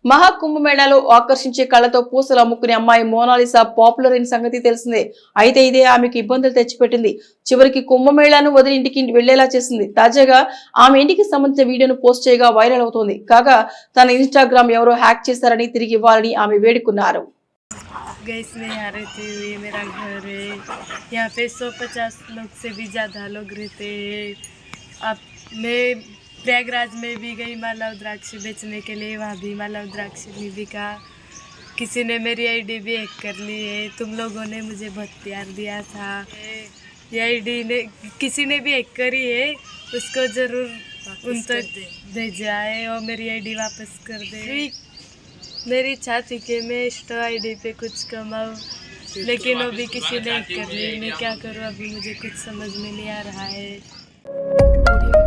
మహాకుంభమేళాలో ఆకర్షించే కళ్ళతో పూసలు అమ్ముకునే అమ్మాయి మోనాలిసా పాపులర్ అయిన సంగతి తెలిసిందే. అయితే ఇదే ఆమెకు ఇబ్బందులు తెచ్చిపెట్టింది. చివరికి కుంభమేళాను వదిలి ఇంటికి వెళ్లేలా చేసింది. తాజాగా ఆమె ఇంటికి సంబంధించిన వీడియోను పోస్ట్ చేయగా వైరల్ అవుతోంది. కాగా తన ఇన్స్టాగ్రామ్ ఎవరో హ్యాక్ చేశారని తిరిగి ఇవ్వాలని ఆమె వేడుకున్నారు. गैस में यहाँ रहती हुई मेरा घर है। यहाँ पे 150 लोग से भी ज़्यादा लोग रहते हैं। अब मैं प्रयागराज में भी गई माला रुद्राक्ष बेचने के लिए, वहाँ भी माला रुद्राक्ष नहीं बिका। किसी ने मेरी आईडी भी हैक कर ली है। तुम लोगों ने मुझे बहुत प्यार दिया था। ये आईडी ने किसी ने भी हैक करी है, उसको ज़रूर उन तक भेजाए और मेरी आईडी वापस कर दे। मेरी इच्छा थी कि मैं इंस्टा आईडी पे कुछ कमाऊँ, लेकिन अभी किसी ने हैक कर ली। मैं क्या करूँ, अभी मुझे कुछ समझ में नहीं आ रहा है।